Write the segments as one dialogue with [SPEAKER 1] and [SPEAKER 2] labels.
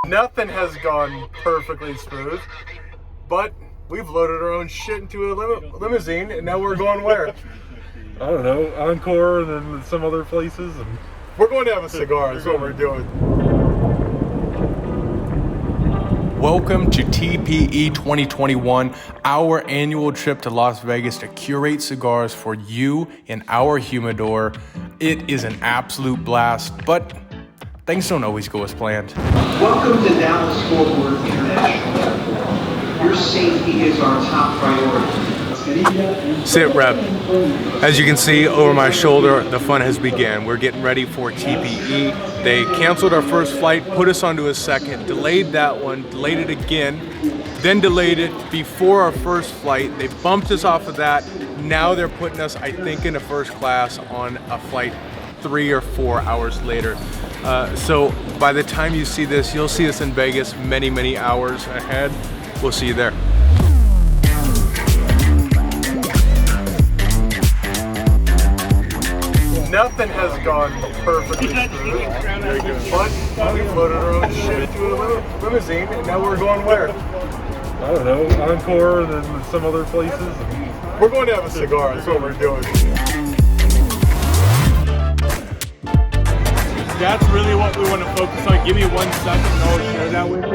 [SPEAKER 1] Nothing has gone perfectly smooth, but we've loaded our own shit into a limousine, and now we're going where?
[SPEAKER 2] I don't know, Encore and then some other places. And
[SPEAKER 1] we're going to have a cigar, that's what we're doing. Welcome to TPE 2021, our annual trip to Las Vegas to curate cigars for you in our humidor. It is an absolute blast, but things don't always go as planned.
[SPEAKER 3] Welcome to Dallas-Fort Worth International Airport. Your safety is our top priority.
[SPEAKER 1] Sit rep. As you can see over my shoulder, the fun has begun. We're getting ready for TPE. They canceled our first flight, put us onto a second, delayed that one, delayed it again, then delayed it before our first flight. They bumped us off of that. Now they're putting us, I think, in a first class on a flight 3 or 4 hours later. So by the time you see this, you'll see us in Vegas many, many hours ahead. We'll see you there. Nothing has gone perfectly smooth, but we've loaded our own shit into a limousine, and now we're going where?
[SPEAKER 2] I don't know, Encore and then some other places. And
[SPEAKER 1] we're going to have a cigar, that's what we're doing.
[SPEAKER 4] That's really what we want to focus on. Give me 1 second and I'll share that with you.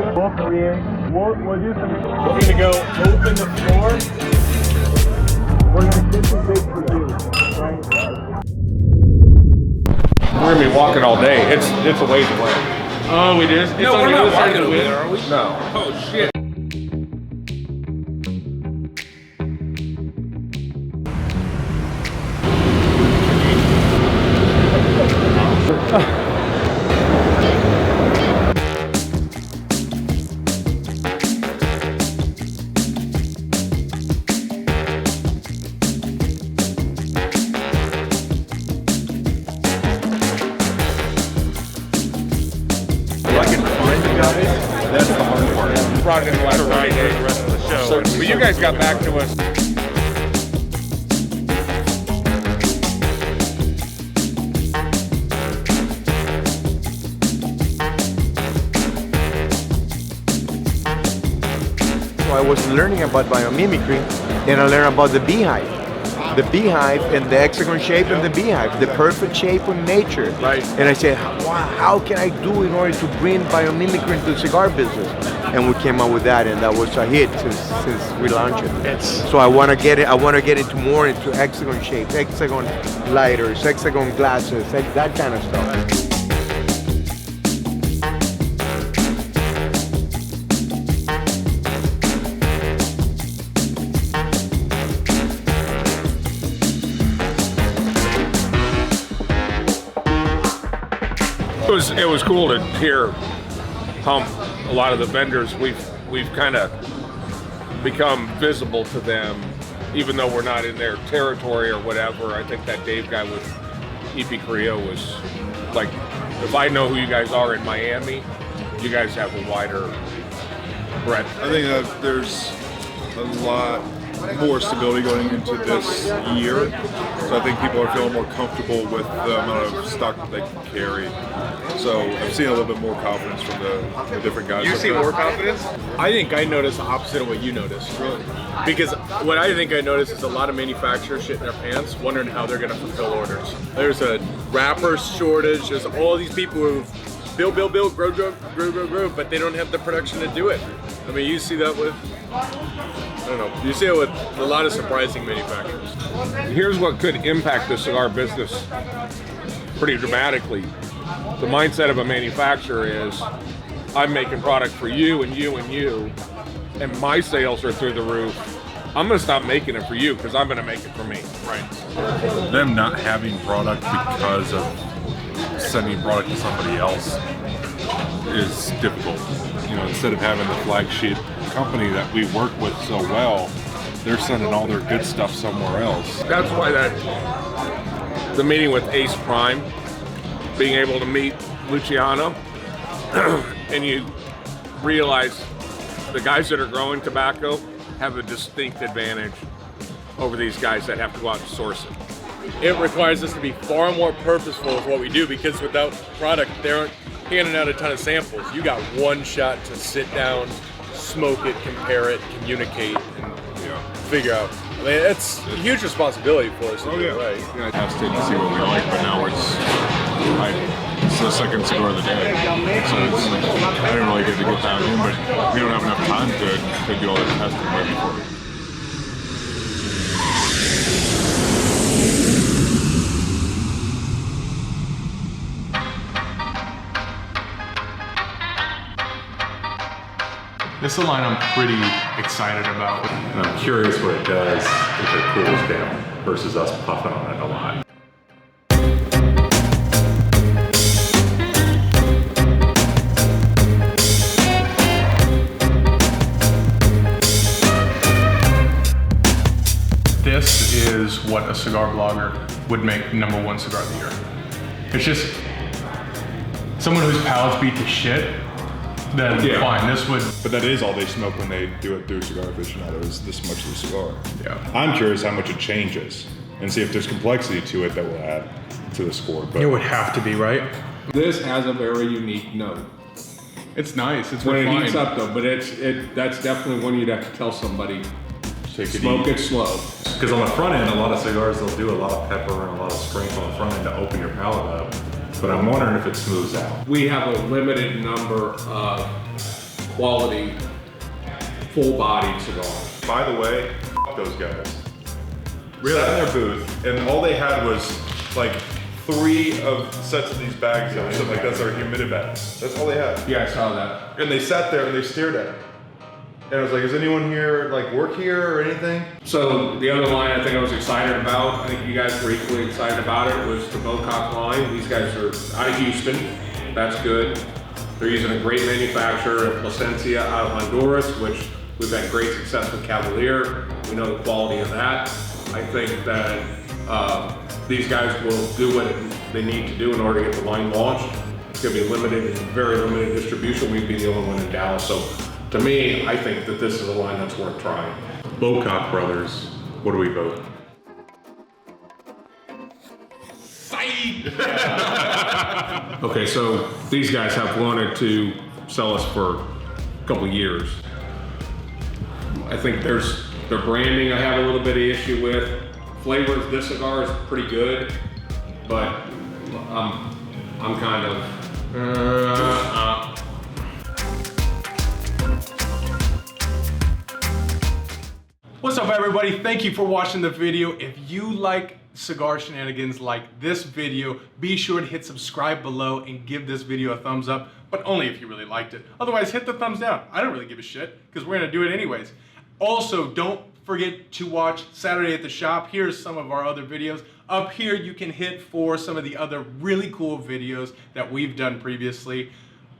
[SPEAKER 1] We'll do some.
[SPEAKER 4] We're going to go open the floor.
[SPEAKER 1] We're going to get some big for you, right?
[SPEAKER 5] We're gonna be walking all day. It's a ways away.
[SPEAKER 4] Oh, it is?
[SPEAKER 5] No, we're not walking over there, are we? No. Oh shit. That's the hard part. Brought it in the last Friday, the rest of the show. But you guys got back to us.
[SPEAKER 6] So I was learning about biomimicry, and I learned about the beehive. The beehive and the hexagon shape and the beehive, the perfect shape of nature.
[SPEAKER 1] Right.
[SPEAKER 6] And I said, wow, how can I do in order to bring biomimicry into the cigar business? And we came up with that, and that was a hit since we launched it. So I want to get it. I want to get into more into hexagon shape, hexagon lighters, hexagon glasses, that kind of stuff.
[SPEAKER 5] It was cool to hear how a lot of the vendors we've kind of become visible to them, even though we're not in their territory or whatever. I think that Dave guy with EP Carrillo was like, if I know who you guys are in Miami, you guys have a wider breadth.
[SPEAKER 7] I think that there's a lot more stability going into this year, so I think people are feeling more comfortable with the amount of stock that they can carry. So I'm seeing a little bit more confidence from the different guys.
[SPEAKER 4] You see more confidence? I think I noticed the opposite of what you noticed. Really? Because what I think I noticed is a lot of manufacturers shit in their pants, wondering how they're going to fulfill orders. There's a wrapper shortage. There's all these people who build, grow, but they don't have the production to do it. I mean, you see that with, I don't know, you see it with a lot of surprising manufacturers.
[SPEAKER 5] Here's what could impact the cigar business pretty dramatically. The mindset of a manufacturer is, I'm making product for you and you and you, and my sales are through the roof. I'm going to stop making it for you because I'm going to make it for me.
[SPEAKER 4] Right.
[SPEAKER 2] them not having product because of sending product to somebody else is difficult. You know, instead of having the flagship company that we work with so well, they're sending all their good stuff somewhere else.
[SPEAKER 5] That's why the meeting with Ace Prime, being able to meet Luciano, and you realize the guys that are growing tobacco have a distinct advantage over these guys that have to go out and source it.
[SPEAKER 4] It requires us to be far more purposeful with what we do, because without product, there aren't handing out a ton of samples. You got one shot to sit down, smoke it, compare it, communicate, and figure out. I mean, it's a huge responsibility for us to do it right.
[SPEAKER 7] Yeah, I tested to see what we like, but now it's the second cigar of the day. So I didn't really get to get that in, but we don't have enough time to do all the testing right before.
[SPEAKER 1] This is a line I'm pretty excited about.
[SPEAKER 2] And I'm curious what it does if it cools down versus us puffing on it a lot.
[SPEAKER 1] This is what a cigar blogger would make #1 cigar of the year. It's just someone whose palates beat to shit, then fine, this would.
[SPEAKER 7] But that is all they smoke when they do it through Cigar Aficionado, is this much of the cigar.
[SPEAKER 1] Yeah.
[SPEAKER 7] I'm curious how much it changes and see if there's complexity to it that will add to the score. But
[SPEAKER 1] It would have to be, right?
[SPEAKER 5] This has a very unique note.
[SPEAKER 1] It's nice, it's
[SPEAKER 5] When it
[SPEAKER 1] refined.
[SPEAKER 5] heats up though, but that's definitely one you'd have to tell somebody, smoke it slow.
[SPEAKER 2] Because on the front end, a lot of cigars, they'll do a lot of pepper and a lot of sprinkle on the front end to open your palate up. But I'm wondering if it smooths out.
[SPEAKER 5] We have a limited number of quality, full-bodied cigars.
[SPEAKER 7] by the way, f those guys. Really? Sat in their booth, and all they had was like 3 of sets of these bags or something like that's our humidor bags. That's all they had.
[SPEAKER 5] Yeah, I saw that.
[SPEAKER 7] And they sat there and they stared at it. And I was like, is anyone here, like, work here or anything?
[SPEAKER 5] So the other line I think I was excited about, I think you guys were equally excited about it, was the Bocock line. These guys are out of Houston. That's good. They're using a great manufacturer, Plasencia out of Honduras, which we've had great success with Cavalier. We know the quality of that. I think that these guys will do what they need to do in order to get the line launched. It's going to be limited, very limited distribution. We'd be the only one in Dallas. So to me, I think that this is a line that's worth trying.
[SPEAKER 2] Bocock Brothers, what do we vote?
[SPEAKER 5] Okay, so these guys have wanted to sell us for a couple years. I think their branding I have a little bit of issue with. Flavors, this cigar is pretty good, but I'm kind of
[SPEAKER 1] What's up, everybody? Thank you for watching the video. If you like cigar shenanigans like this video, be sure to hit subscribe below and give this video a thumbs up, but only if you really liked it. Otherwise, hit the thumbs down. I don't really give a shit because we're gonna do it anyways. Also, don't forget to watch Saturday at the Shop. Here's some of our other videos. Up here, you can hit for some of the other really cool videos that we've done previously.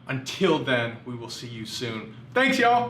[SPEAKER 1] Until then, we will see you soon. Thanks, y'all.